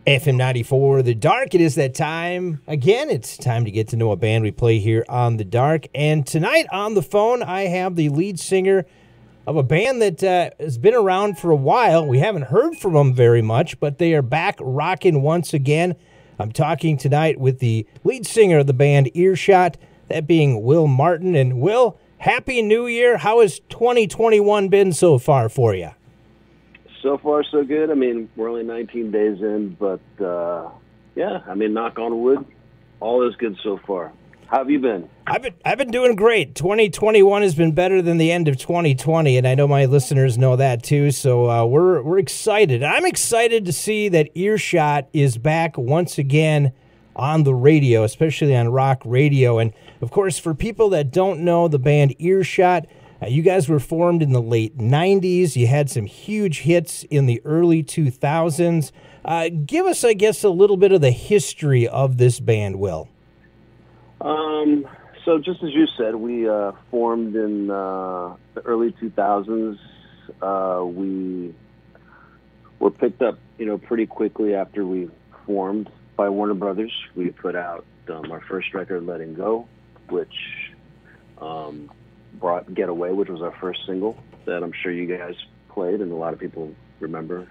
FM 94, The Dark. It is that time. Again, it's time to get to know a band we play here on The Dark. And tonight on the phone, I have the lead singer of a band that has been around for a while. We haven't heard from them very much, but they are back rocking once again. I'm talking tonight with the lead singer of the band Earshot, that being Wil Martin. And Wil, Happy New Year. How has 2021 been so far for you? So far, so good. I mean, we're only 19 days in, but yeah, I mean, knock on wood, all is good so far. How have you been? I've been doing great. 2021 has been better than the end of 2020, and I know my listeners know that too. So we're excited. I'm excited to see that Earshot is back once again on the radio, especially on rock radio. And of course, for people that don't know the band Earshot, you guys were formed in the late 90s. You had some huge hits in the early 2000s. Give us, I guess, a little bit of the history of this band, Wil. So just as you said, we formed in the early 2000s. We were picked up, pretty quickly after we formed by Warner Brothers. We put out our first record, Letting Go, which brought Getaway, which was our first single that I'm sure you guys played and a lot of people remember.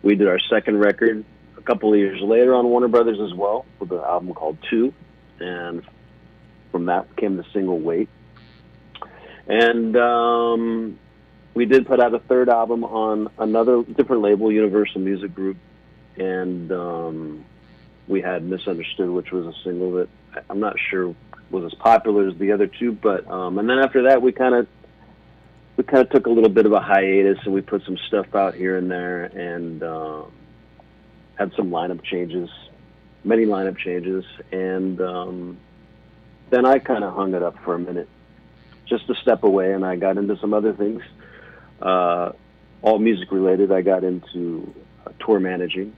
We did our second record a couple of years later on Warner Brothers as well, with an album called Two, and from that came the single Wait. And we did put out a third album on another different label, Universal Music Group, and we had Misunderstood, which was a single that I'm not sure was as popular as the other two, but and then after that we kind of took a little bit of a hiatus, and we put some stuff out here and there, and had some many lineup changes, and then I kind of hung it up for a minute, just to step away, and I got into some other things, all music related. I got into tour managing,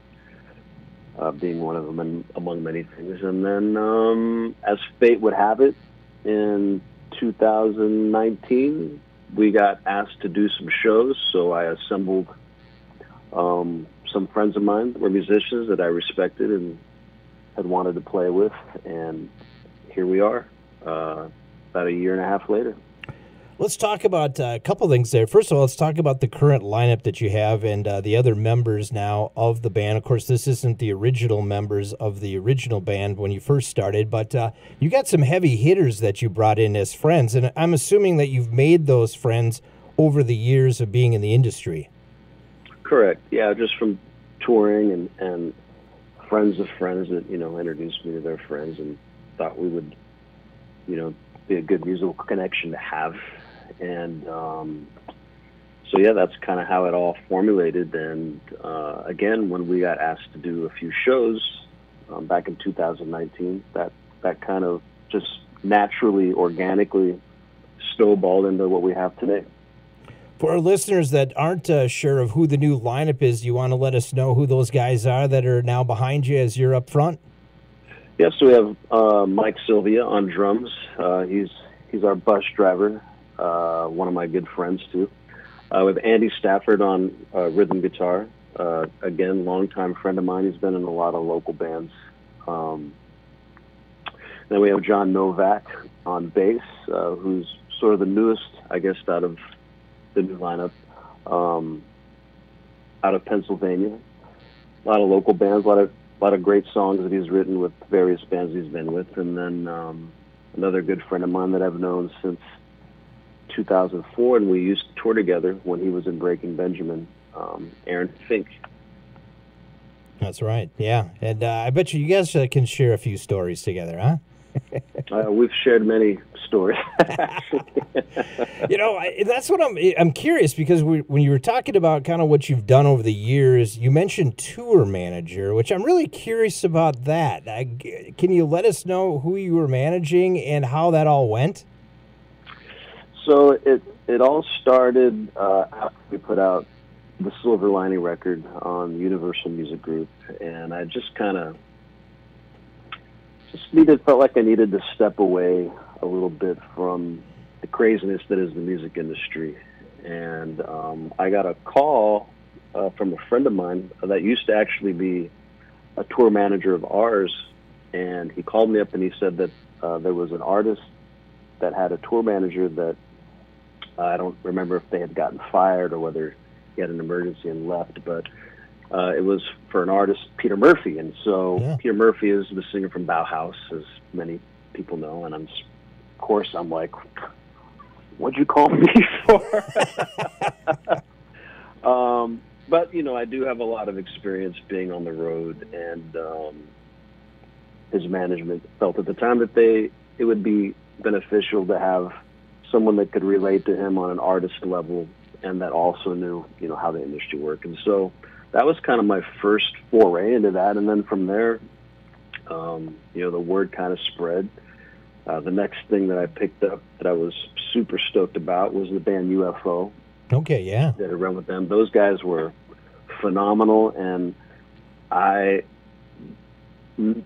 being one of them among many things. And then, as fate would have it, in 2019, we got asked to do some shows, so I assembled some friends of mine that were musicians that I respected and had wanted to play with, and here we are, about a year and a half later. Let's talk about a couple things there. First of all, let's talk about the current lineup that you have and the other members now of the band. Of course, this isn't the original members of the original band when you first started, but you got some heavy hitters that you brought in as friends, and I'm assuming that you've made those friends over the years of being in the industry. Correct. Yeah, just from touring and friends of friends that, introduced me to their friends and thought we would, be a good musical connection to have. And so, yeah, that's kind of how it all formulated. And again, when we got asked to do a few shows back in 2019, that kind of just naturally, organically snowballed into what we have today. For our listeners that aren't sure of who the new lineup is, you want to let us know who those guys are that are now behind you as you're up front? Yes, so we have Mike Sylvia on drums. He's our bus driver, one of my good friends too. We have Andy Stafford on rhythm guitar. Again, longtime friend of mine. He's been in a lot of local bands. Then we have John Novak on bass, who's sort of the newest, I guess, out of the new lineup, out of Pennsylvania. A lot of local bands, a lot of great songs that he's written with various bands he's been with. And then another good friend of mine that I've known since 2004, and we used to tour together when he was in Breaking Benjamin, Aaron Fink. That's right, yeah. And I bet you guys can share a few stories together, huh? We've shared many stories. That's what I'm curious, because when you were talking about kind of what you've done over the years, you mentioned tour manager, which I'm really curious about that. Can you let us know who you were managing and how that all went? So it all started after we put out the Silver Lining record on Universal Music Group, and I just kind of felt like I needed to step away a little bit from the craziness that is the music industry. And I got a call from a friend of mine that used to actually be a tour manager of ours, and he called me up and he said that there was an artist that had a tour manager that I don't remember if they had gotten fired or whether he had an emergency and left, but it was for an artist, Peter Murphy. And so Peter Murphy is the singer from Bauhaus, as many people know, and of course I'm like, what'd you call me for? But, you know, I do have a lot of experience being on the road, and his management felt at the time that it would be beneficial to have someone that could relate to him on an artist level and that also knew, you know, how the industry worked. And so that was kind of my first foray into that. And then from there, you know, the word kind of spread. The next thing that I picked up that I was super stoked about was the band UFO. Okay, yeah. Did a run with them. Those guys were phenomenal, and I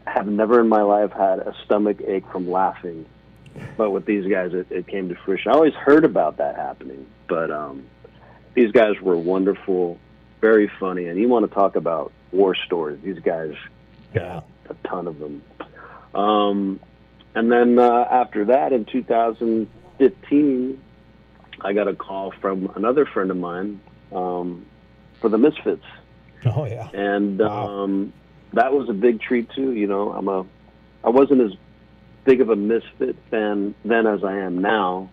have never in my life had a stomach ache from laughing. But with these guys, it came to fruition. I always heard about that happening, but these guys were wonderful, very funny, and you want to talk about war stories. These guys got a ton of them. And then after that, in 2015, I got a call from another friend of mine for the Misfits. Oh yeah, and that was a big treat too. You know, I wasn't as big of a Misfit fan then as I am now,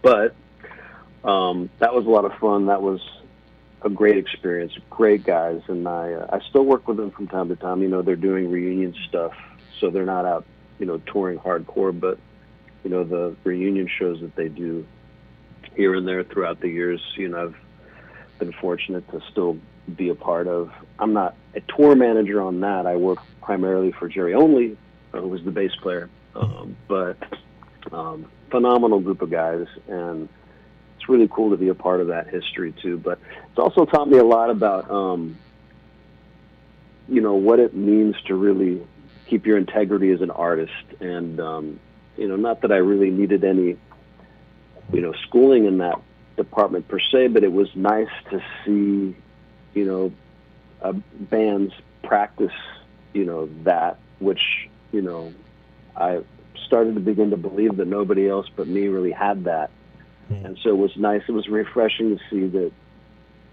but that was a lot of fun. That was a great experience. Great guys, and I still work with them from time to time. You know, they're doing reunion stuff, so they're not out, you know, touring hardcore, but you know, the reunion shows that they do here and there throughout the years, you know, I've been fortunate to still be a part of. I'm not a tour manager on that. I work primarily for Jerry Only, who was the bass player, but phenomenal group of guys, and it's really cool to be a part of that history too. But it's also taught me a lot about, you know, what it means to really keep your integrity as an artist. And, you know, not that I really needed any, you know, schooling in that department per se, but it was nice to see, you know, bands practice, you know, that, which, you know, I started to begin to believe that nobody else but me really had that. And so it was nice. It was refreshing to see that,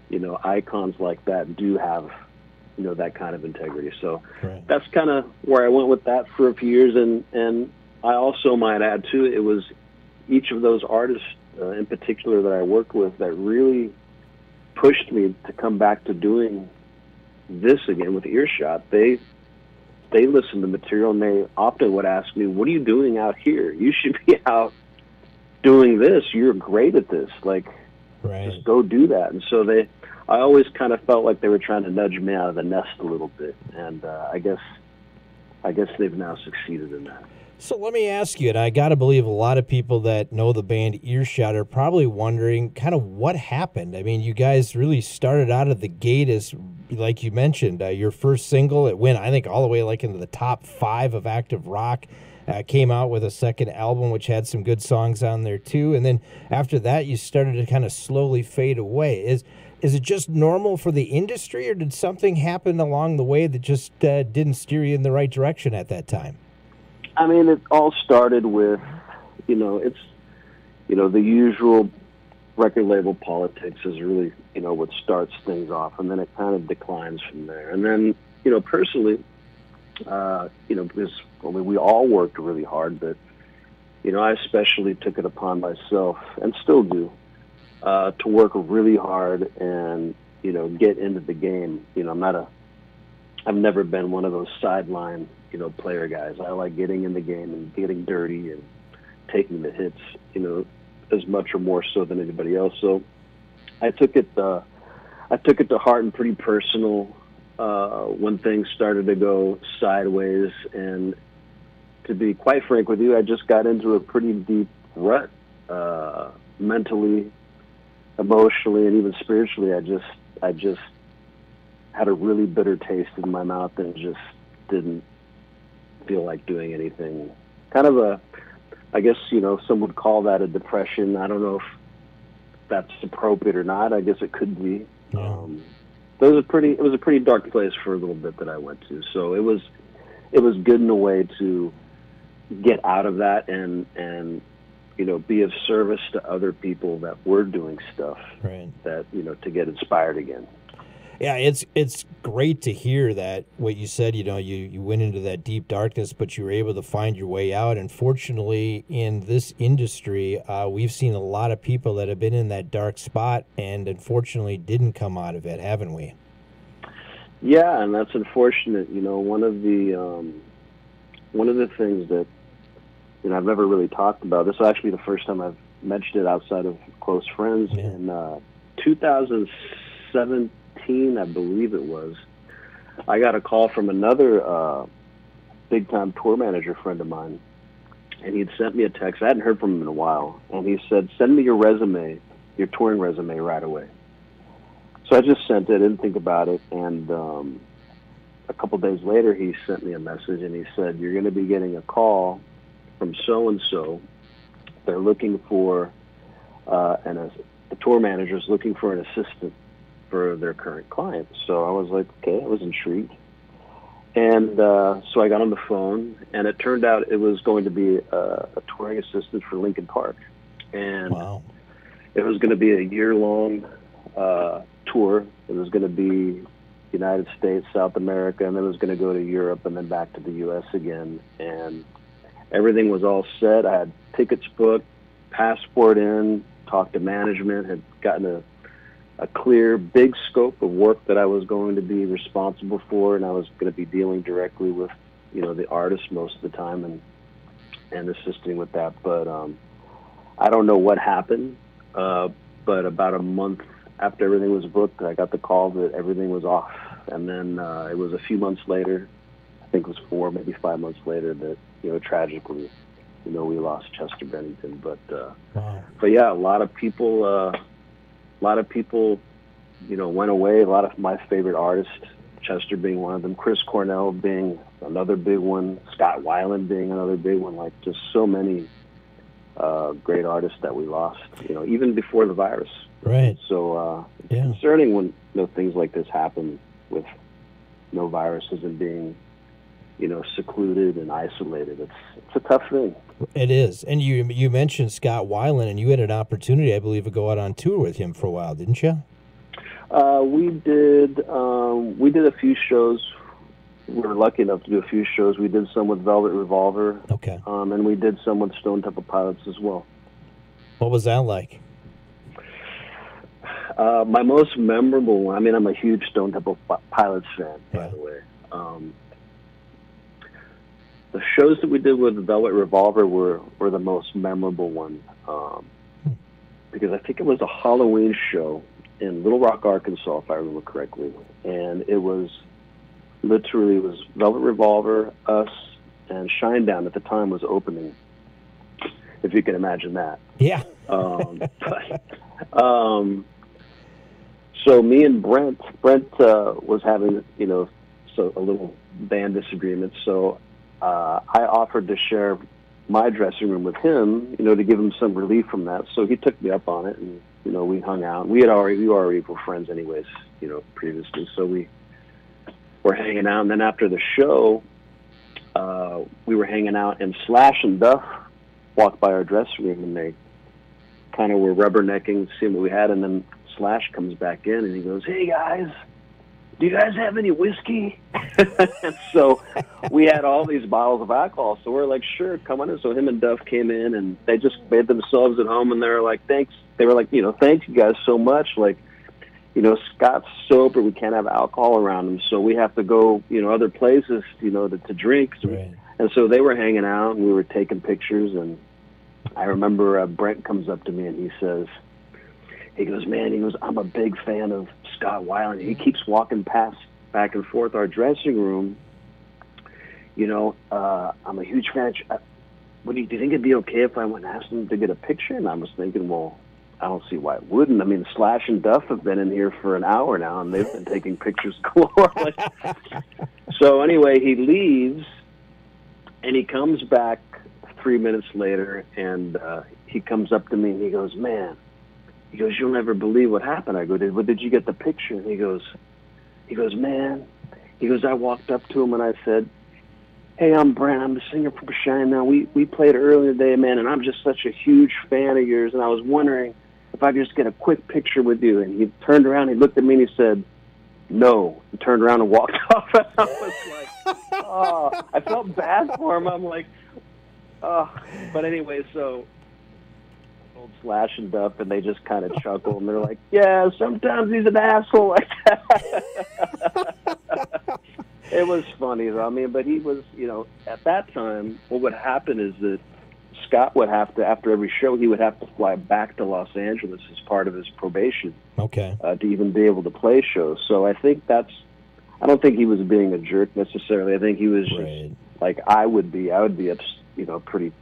you know, icons like that do have, you know, that kind of integrity. So that's kind of where I went with that for a few years. And I also might add too, it was each of those artists in particular that I worked with that really pushed me to come back to doing this again with Earshot. They listened to material, and they often would ask me, what are you doing out here? You should be out doing this. You're great at this. Like, just go do that. And so I always kind of felt like they were trying to nudge me out of the nest a little bit. And I guess they've now succeeded in that. So let me ask you, and I got to believe a lot of people that know the band Earshot are probably wondering kind of what happened. I mean, you guys really started out of the gate as, like you mentioned, your first single, it went, I think, all the way like into the top 5 of active rock. Came out with a second album, which had some good songs on there too. And then after that, you started to kind of slowly fade away. Is it just normal for the industry, or did something happen along the way that just didn't steer you in the right direction at that time? I mean, it all started with, you know, it's, you know, the usual record label politics is really, you know, what starts things off, and then it kind of declines from there. And then, you know, personally, you know, because we all worked really hard, but, you know, I especially took it upon myself, and still do, to work really hard and, you know, get into the game. You know, I've never been one of those sideline, you know, player guys. I like getting in the game and getting dirty and taking the hits, you know, as much or more so than anybody else. So I took it to heart and pretty personal when things started to go sideways. And to be quite frank with you, I just got into a pretty deep rut, mentally, emotionally, and even spiritually. I just had a really bitter taste in my mouth and just didn't feel like doing anything. Kind of I guess, you know, some would call that a depression. I don't know if that's appropriate or not. I guess it could be. it was a pretty dark place for a little bit that I went to. So it was good in a way to get out of that and be of service to other people that were doing stuff that, to get inspired again. Yeah, it's great to hear that what you said, you went into that deep darkness, but you were able to find your way out. And fortunately, in this industry, we've seen a lot of people that have been in that dark spot and unfortunately didn't come out of it, haven't we? Yeah, and that's unfortunate. One of the things that I've never really talked about. This is actually the first time I've mentioned it outside of close friends. Yeah. In 2017, I believe it was, I got a call from another big-time tour manager friend of mine, and he'd sent me a text. I hadn't heard from him in a while, and he said, "Send me your resume, your touring resume, right away." So I just sent it, didn't think about it, and a couple days later, he sent me a message, and he said, "You're going to be getting a call from so-and-so. They're looking for, the tour manager's looking for an assistant for their current client." So I was like, okay, I was intrigued. And so I got on the phone, and it turned out it was going to be a touring assistant for Linkin Park. And wow. It was going to be a year-long tour. It was going to be United States, South America, and then it was going to go to Europe and then back to the U.S. again. And everything was all set. I had tickets booked, passport in, talked to management, had gotten a clear, big scope of work that I was going to be responsible for, and I was going to be dealing directly with, the artist most of the time and assisting with that. But I don't know what happened, but about a month after everything was booked, I got the call that everything was off. And then it was a few months later, I think it was 4, maybe 5 months later, that tragically, we lost Chester Bennington. But wow. But yeah, a lot of people, went away. A lot of my favorite artists, Chester being one of them, Chris Cornell being another big one, Scott Weiland being another big one. Like just so many great artists that we lost. Even before the virus. Right. So it's concerning when things like this happen with no viruses and being secluded and isolated. It's a tough thing. It is. And you mentioned Scott Weiland, and you had an opportunity, I believe, to go out on tour with him for a while, didn't you? We did a few shows. We were lucky enough to do a few shows. We did some with Velvet Revolver. Okay. And we did some with Stone Temple Pilots as well. What was that like? My most memorable one, I'm a huge Stone Temple Pilots fan, by the way. The shows that we did with Velvet Revolver were the most memorable one, because I think it was a Halloween show in Little Rock, Arkansas, if I remember correctly. And it was Velvet Revolver, us, and Shinedown at the time was opening, if you can imagine that. Yeah. So me and Brent was having, a little band disagreement. So I offered to share my dressing room with him, to give him some relief from that. So he took me up on it, and we hung out. We already were friends anyways, previously. So we were hanging out, and then after the show, we were hanging out, and Slash and Duff walked by our dressing room, and they kind of were rubbernecking, seeing what we had, and then Slash comes back in, and he goes, "Hey guys, do you guys have any whiskey?" And so we had all these bottles of alcohol, so we're like, "Sure, come on in." So him and Duff came in, and they just made themselves at home, and they were like, "Thanks." They were like, "Thank you guys so much. Like, Scott's sober, we can't have alcohol around him, so we have to go, other places, to drink." Right. And so they were hanging out, and we were taking pictures, and I remember Brent comes up to me, and he goes, "Man," "I'm a big fan of Scott Weiland. He keeps walking past back and forth our dressing room. I'm a huge fan. Do you think it'd be okay if I went and asked him to get a picture?" And I was thinking, well, I don't see why it wouldn't. Slash and Duff have been in here for an hour now, and they've been taking pictures galore. So anyway, he leaves, and he comes back 3 minutes later, and he comes up to me, and he goes, "Man," he goes, "you'll never believe what happened." I go, "Did you get the picture?" And he goes, He goes, man. He goes, I walked up to him and I said, hey, I'm Brent. I'm the singer from Cheyenne. We played earlier today, man, and I'm just such a huge fan of yours. And I was wondering if I could just get a quick picture with you. And he turned around, he looked at me, and he said, no. He turned around and walked off. And I was like, oh, I felt bad for him. I'm like, oh. But anyway, so old Slash and Duff, and they just kind of chuckle, and they're like, yeah, sometimes he's an asshole like that. It was funny, though. I mean, but he was, at that time, what would happen is that Scott would have to, after every show, he would have to fly back to Los Angeles as part of his probation. Okay. To even be able to play shows. So I think I don't think he was being a jerk necessarily. I think he was just like I would be. I would be, pretty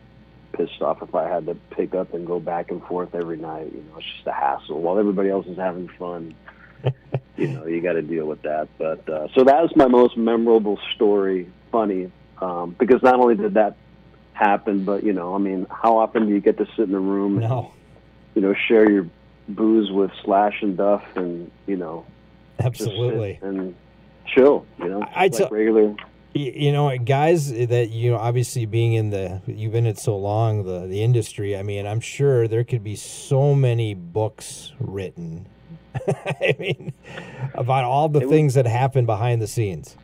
pissed off if I had to pick up and go back and forth every night. It's just a hassle while everybody else is having fun. You got to deal with that. But so that was my most memorable story. Funny, because not only did that happen, but how often do you get to sit in a room and share your booze with Slash and Duff and absolutely just sit and chill. Regular. Guys that obviously being you've been in it so long, the industry. I mean, I'm sure there could be so many books written. I mean, about all the things that happen behind the scenes.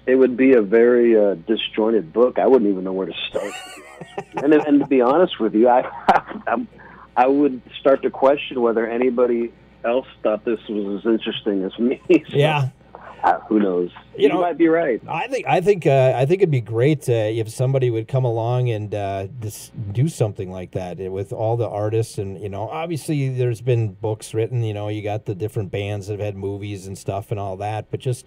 It would be a very disjointed book. I wouldn't even know where to start. And to be honest with you, I would start to question whether anybody else thought this was as interesting as me. So, yeah. Who knows? You might be right. I think it'd be great if somebody would come along and just do something like that with all the artists. And obviously there's been books written. You got the different bands that have had movies and stuff and all that. But just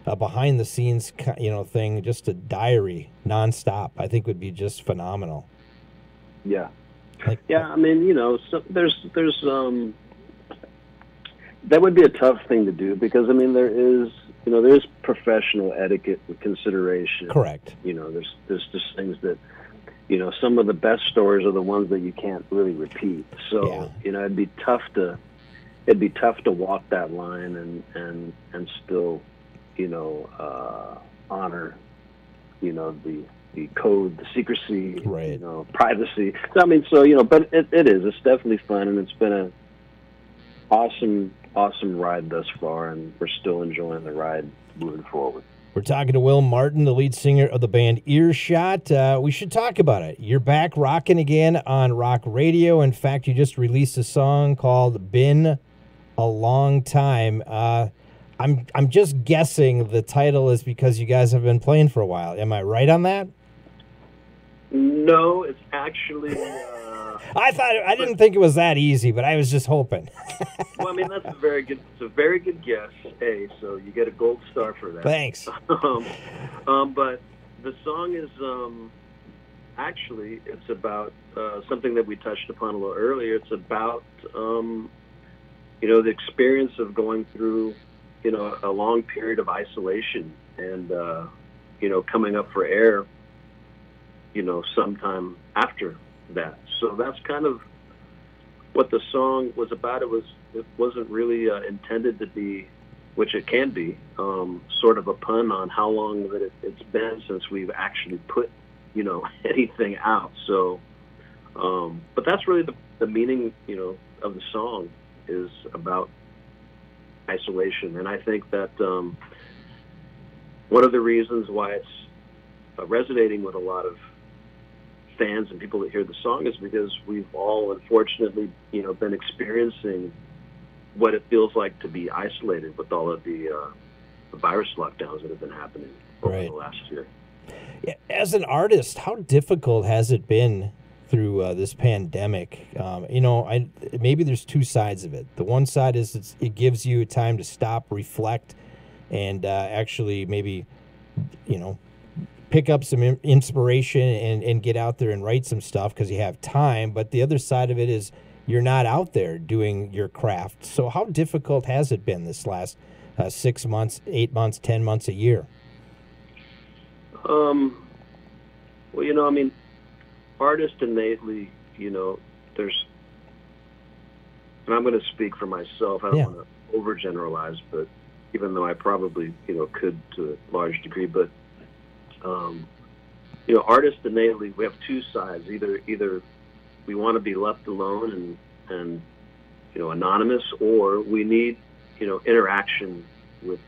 a behind the scenes thing, just a diary nonstop, I think would be just phenomenal. Yeah. I mean, so there's that would be a tough thing to do because I mean there is professional etiquette and consideration. Correct. There's just things that some of the best stories are the ones that you can't really repeat. So it'd be tough to walk that line and still honor the code, the secrecy, right. Privacy. So, I mean, but it's definitely fun, and it's been a awesome ride thus far, and we're still enjoying the ride moving forward. We're talking to Wil Martin, the lead singer of the band Earshot. We should talk about it. You're back rocking again on rock radio. In fact, you just released a song called "Been a Long Time." I'm just guessing the title is because you guys have been playing for a while. Am I right on that? No, it's actually. I didn't think it was that easy, but I was just hoping. Well, I mean that's a very good guess. So you get a gold star for that. Thanks. But the song is actually it's about something that we touched upon a little earlier. It's about the experience of going through a long period of isolation and coming up for air sometime after that. So that's kind of what the song was about. It wasn't really intended to be, which it can be, sort of a pun on how long that it's been since we've actually put anything out. So but that's really the meaning of the song is about isolation. And I think that one of the reasons why it's resonating with a lot of fans and people that hear the song is because we've all unfortunately been experiencing what it feels like to be isolated with all of the virus lockdowns that have been happening over the last year. Yeah, as an artist, how difficult has it been through this pandemic? Maybe there's two sides of it. The one side is it gives you time to stop, reflect, and actually maybe pick up some inspiration and get out there and write some stuff because you have time. But the other side of it is you're not out there doing your craft. So how difficult has it been this last 6 months, 8 months, 10 months, a year? Well, I mean, artists innately, there's, and I'm going to speak for myself. I don't want to overgeneralize, but even though I probably, could to a large degree. But, artists innately, we have two sides. Either we want to be left alone and anonymous, or we need, interaction with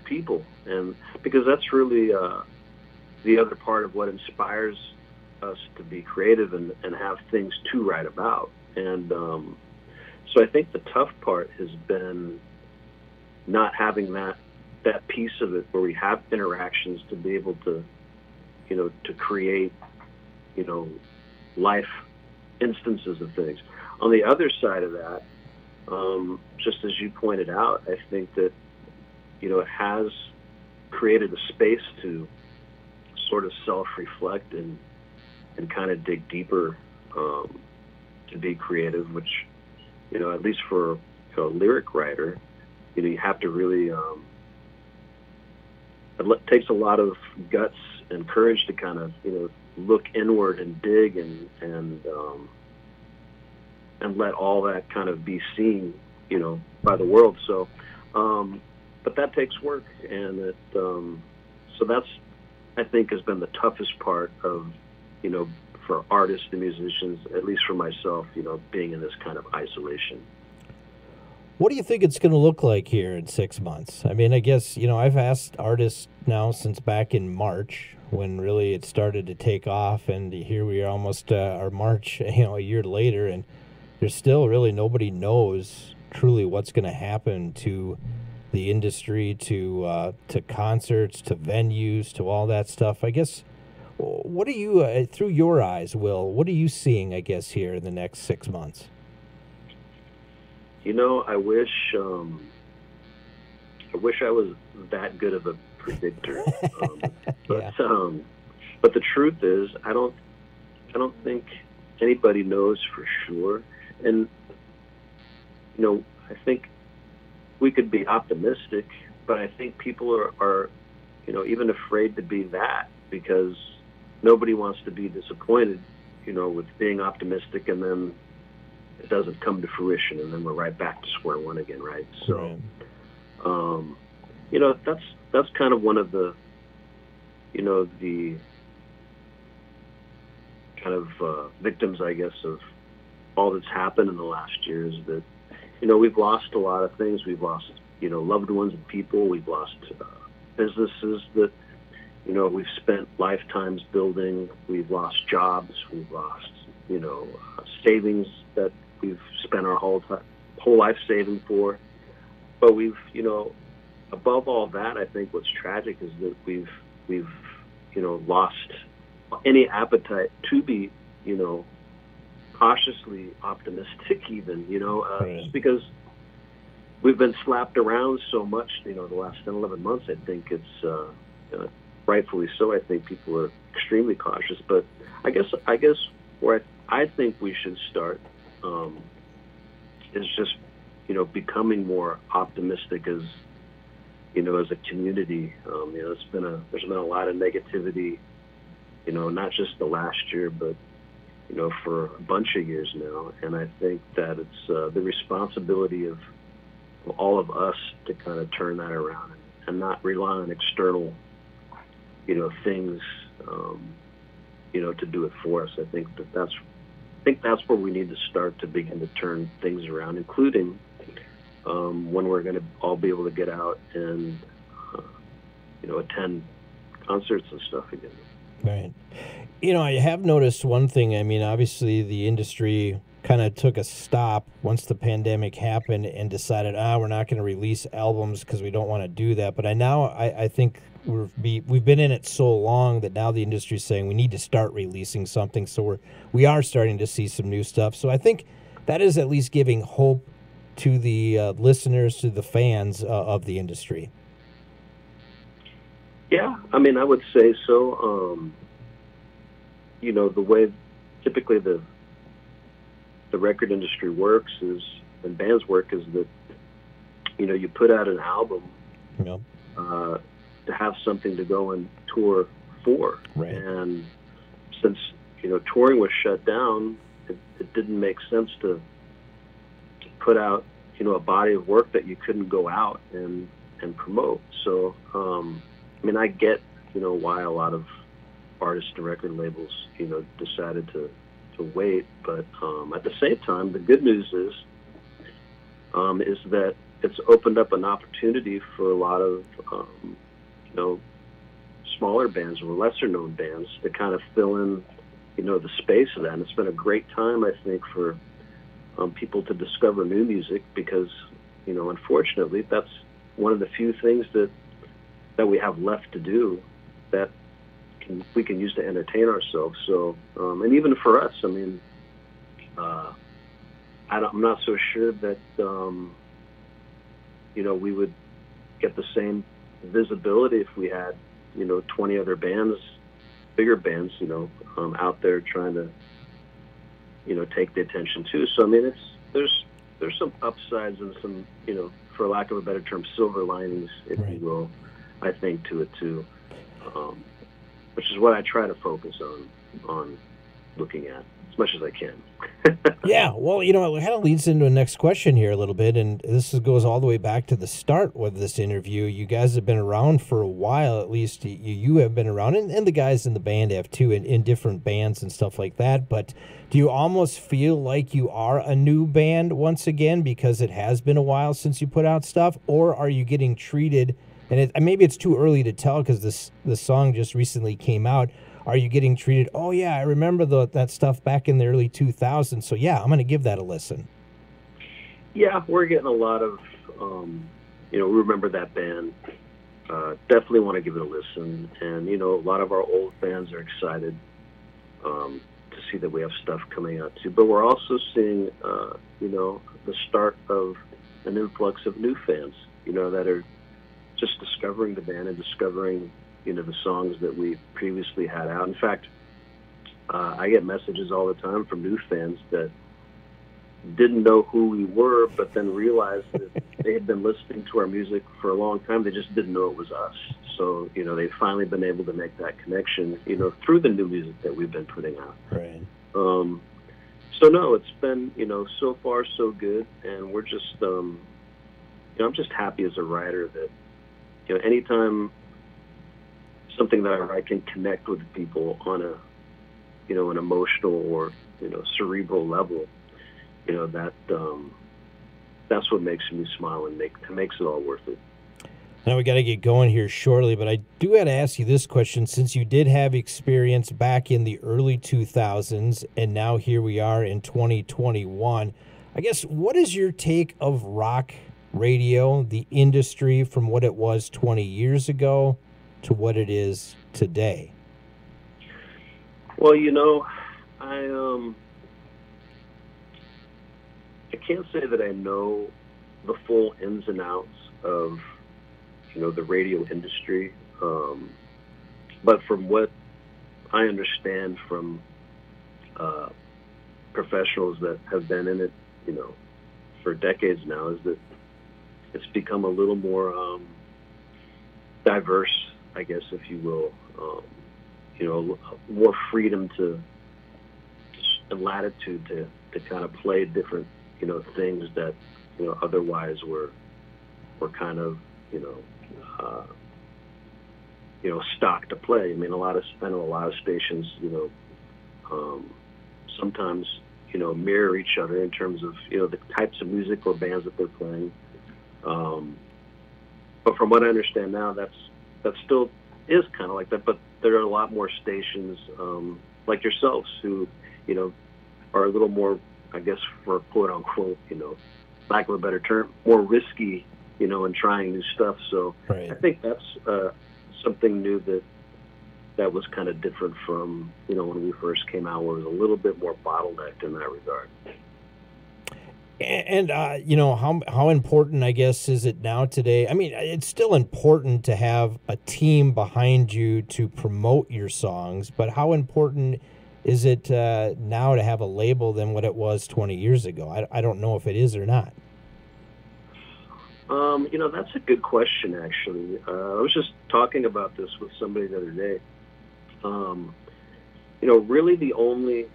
people. And because that's really the other part of what inspires us to be creative and have things to write about. And so I think the tough part has been not having that piece of it where we have interactions to be able to, to create, life instances of things. On the other side of that, just as you pointed out, I think that, it has created a space to sort of self-reflect and kind of dig deeper, to be creative, which, at least for a lyric writer, you have to really, it takes a lot of guts and courage to kind of, look inward and dig and let all that kind of be seen, by the world. So, but that takes work, and so that's, I think, has been the toughest part of, for artists and musicians, at least for myself, being in this kind of isolation. What do you think it's going to look like here in 6 months? I mean, I guess, I've asked artists now since back in March when really it started to take off, and here we are almost our March, a year later, and there's still really nobody knows truly what's going to happen to the industry, to concerts, to venues, to all that stuff. I guess, what are you, through your eyes, Wil, what are you seeing, I guess, here in the next 6 months? I wish I was that good of a predictor. But Yeah. But the truth is, I don't think anybody knows for sure. And I think we could be optimistic, but I think people are even afraid to be that, because nobody wants to be disappointed, with being optimistic and then it doesn't come to fruition, and then we're right back to square one again, right? So, that's kind of one of the, the kind of victims, I guess, of all that's happened in the last year, is that, we've lost a lot of things. We've lost, loved ones and people. We've lost businesses that, we've spent lifetimes building. We've lost jobs. We've lost, savings that we've spent our whole life saving for. But we've, above all that, I think what's tragic is that we've lost any appetite to be, cautiously optimistic, even, just because we've been slapped around so much, the last 10, 11 months. I think it's rightfully so. I think people are extremely cautious. But I guess where I think we should start is just, becoming more optimistic as, as a community. There's been a lot of negativity, not just the last year, but, for a bunch of years now. And I think that it's the responsibility of all of us to kind of turn that around and not rely on external, things, to do it for us. I think that's where we need to start to begin to turn things around, including when we're going to all be able to get out and, attend concerts and stuff again. Right. I have noticed one thing. I mean, obviously the industry kind of took a stop once the pandemic happened and decided, we're not going to release albums because we don't want to do that. But I think we've been in it so long that now the industry is saying we need to start releasing something. So we are starting to see some new stuff. So I think that is at least giving hope to the listeners, to the fans of the industry. Yeah, I mean, I would say so. The way typically the record industry works is, and bands work, is that, you put out an album to have something to go and tour for. Right. And since, touring was shut down, it didn't make sense to put out, a body of work that you couldn't go out and and promote. So, I mean, I get, why a lot of artists and record labels, decided to wait. But at the same time, the good news is that it's opened up an opportunity for a lot of, smaller bands or lesser known bands to kind of fill in, the space of that. And it's been a great time, I think, for people to discover new music because, unfortunately, that's one of the few things that we have left to do that we can use to entertain ourselves. So, and even for us, I mean, I'm not so sure that, we would get the same visibility if we had, 20 other bands, bigger bands, out there trying to, take the attention too. So, I mean, there's some upsides and some, for lack of a better term, silver linings, if you will, I think, to it too, which is what I try to focus on looking at as much as I can. Yeah, well, it kind of leads into the next question here a little bit, and goes all the way back to the start with this interview. You guys have been around for a while, at least you have been around, and the guys in the band have too, in different bands and stuff like that, but do you almost feel like you are a new band once again because it has been a while since you put out stuff, or are you getting treated, and maybe it's too early to tell because the song just recently came out, are you getting treated, oh, yeah, I remember that stuff back in the early 2000s, so yeah, I'm going to give that a listen? Yeah, we're getting a lot of, we remember that band. Definitely want to give it a listen. And, a lot of our old fans are excited to see that we have stuff coming out too. But we're also seeing, the start of an influx of new fans, that are just discovering the band and discovering the songs that we previously had out. In fact, I get messages all the time from new fans that didn't know who we were, but then realized that they had been listening to our music for a long time. They just didn't know it was us. So, they've finally been able to make that connection, through the new music that we've been putting out. Right. So no, it's been, so far so good. And we're just, I'm just happy as a writer that, anytime something that I write can connect with people on a, an emotional or, cerebral level, that's what makes me smile and makes it all worth it. Now we got to get going here shortly, but I do have to ask you this question, since you did have experience back in the early 2000s and now here we are in 2021. I guess, what is your take of rock radio, the industry, from what it was 20 years ago to what it is today? Well, I can't say that I know the full ins and outs of, the radio industry. But from what I understand from professionals that have been in it, for decades now, is that it's become a little more diverse, I guess, if you will, more freedom and latitude to kind of play different, things that, otherwise were kind of, stock to play. I mean, I know a lot of stations, sometimes, mirror each other in terms of, the types of music or bands that they're playing. But from what I understand now, that still is kind of like that, but there are a lot more stations like yourselves who, are a little more, I guess, for quote unquote, lack of a better term, more risky, in trying new stuff. So right. I think that's something new that was kind of different from, when we first came out, where it was a little bit more bottlenecked in that regard. And how important, I guess, is it now today? I mean, it's still important to have a team behind you to promote your songs, but how important is it now to have a label than what it was 20 years ago? I don't know if it is or not. That's a good question, actually. I was just talking about this with somebody the other day. Really the only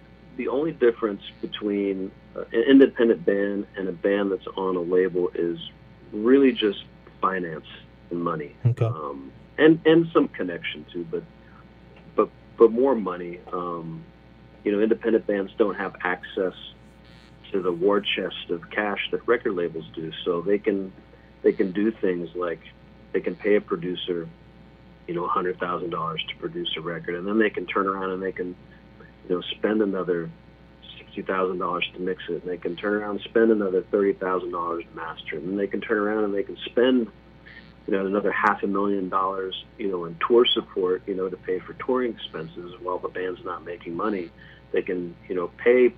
difference between an independent band and a band that's on a label is really just finance. and money, Okay. and some connection too, but more money. Independent bands don't have access to the war chest of cash that record labels do, so they can do things like they can pay a producer, $100,000 to produce a record, and then they can turn around and they can, spend another $60,000 to mix it, and they can turn around and spend another $30,000 to master it, and they can turn around and they can spend, another $500,000, in tour support, to pay for touring expenses while the band's not making money. They can, pay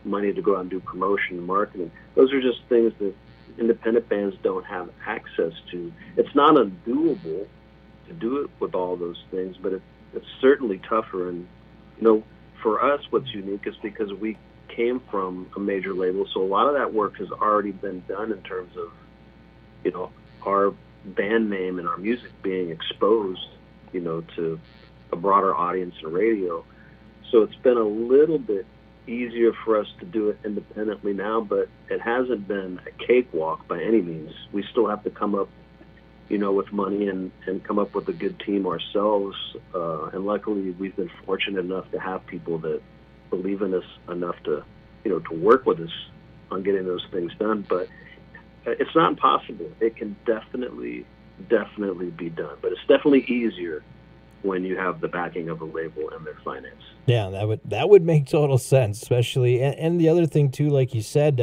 money to go out and do promotion and marketing. Those are just things that independent bands don't have access to. It's not undoable to do it with all those things, but it's certainly tougher. And, for us, what's unique is because we came from a major label, so a lot of that work has already been done in terms of, our band name and our music being exposed, to a broader audience in radio. So it's been a little bit easier for us to do it independently now, but it hasn't been a cakewalk by any means. We still have to come up, with money and come up with a good team ourselves. And luckily, we've been fortunate enough to have people that believe in us enough to, to work with us on getting those things done. But it's not impossible. It can definitely be done. But it's definitely easier when you have the backing of a label and their finance. Yeah, that would make total sense, especially. And the other thing too, like you said,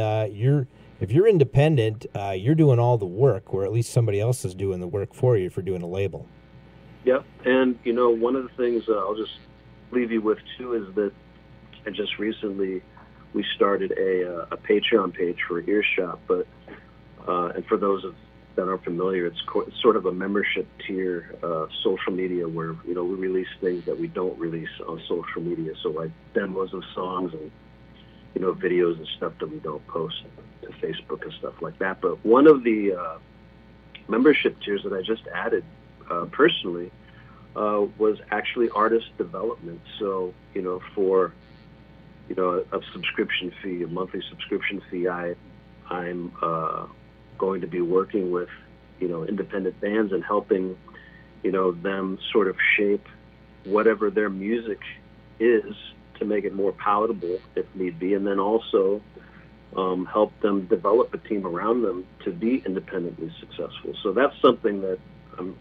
if you're independent, you're doing all the work, or at least somebody else is doing the work for you if you're doing a label. Yep, and one of the things I'll just leave you with too is that I just recently we started a Patreon page for Earshot, but and for those that aren't familiar, it's sort of a membership tier social media where we release things that we don't release on social media, so like demos of songs and videos and stuff that we don't post to Facebook and stuff like that. But one of the membership tiers that I just added personally was actually artist development. So for a subscription fee, a monthly subscription fee, I'm going to be working with independent bands and helping them sort of shape whatever their music is to make it more palatable if need be, and then also help them develop a team around them to be independently successful. So that's something that I'm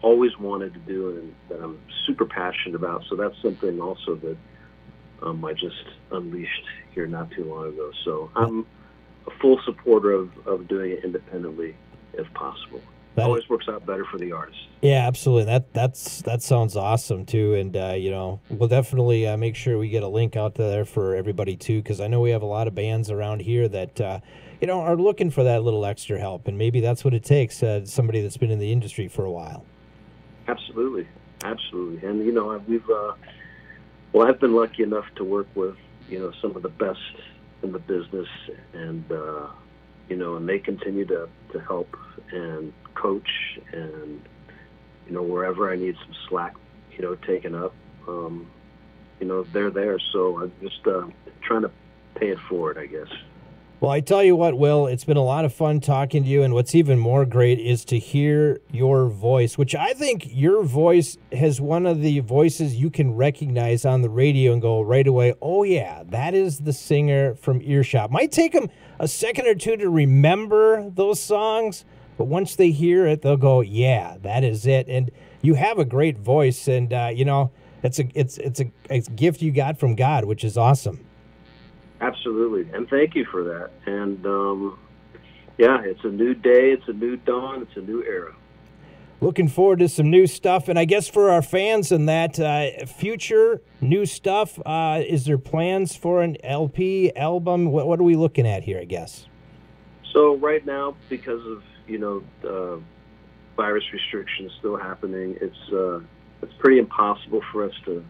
always wanted to do and that I'm super passionate about. So that's something also that I just unleashed here not too long ago. So I'm a full supporter of doing it independently if possible. It always works out better for the artist. Yeah, absolutely. That sounds awesome too, and we'll definitely make sure we get a link out there for everybody too, because I know we have a lot of bands around here that are looking for that little extra help, and maybe that's what it takes. Somebody that's been in the industry for a while. Absolutely, and I've been lucky enough to work with some of the best in the business, and and they continue to help and coach, and wherever I need some slack taken up, they're there. So I'm just trying to pay it forward, I guess. Well, I tell you what, Wil, it's been a lot of fun talking to you, and what's even more great is to hear your voice, which I think your voice has one of the voices you can recognize on the radio and go right away, oh yeah, that is the singer from Earshot. Might take them a second or two to remember those songs, but once they hear it, they'll go, yeah, that is it. And you have a great voice, and it's a gift you got from God, which is awesome. Absolutely, and thank you for that. And it's a new day, it's a new dawn, it's a new era. Looking forward to some new stuff, and I guess for our fans and that future new stuff, is there plans for an LP album? What are we looking at here, I guess? So right now, because of virus restrictions still happening, it's pretty impossible for us to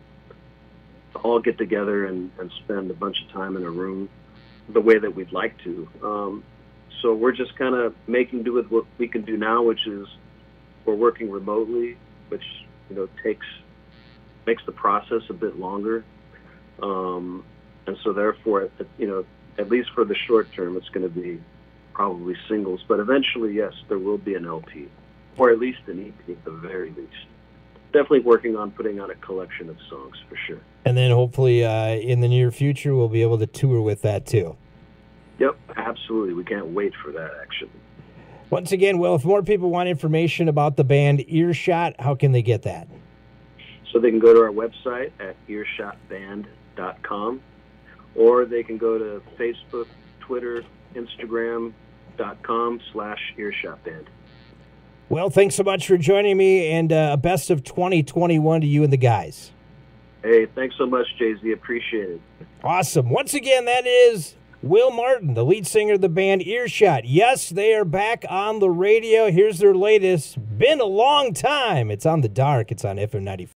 all get together and spend a bunch of time in a room the way that we'd like to. So we're just kind of making do with what we can do now, which is we're working remotely, which makes the process a bit longer. And so therefore, at least for the short term, it's going to be probably singles. But eventually, yes, there will be an LP. or at least an EP at the very least. Definitely working on putting out a collection of songs for sure. And then hopefully in the near future we'll be able to tour with that too. Yep, absolutely. We can't wait for that, actually. Once again, Will, if more people want information about the band Earshot, how can they get that? So they can go to our website at earshotband.com, or they can go to Facebook, Twitter, Instagram.com/earshotband. Well, thanks so much for joining me, and best of 2021 to you and the guys. Hey, thanks so much, Jay-Z. Appreciate it. Awesome. Once again, that is Wil Martin, the lead singer of the band Earshot. Yes, they are back on the radio. Here's their latest. Been a long time. It's on The Dark. It's on FM 94.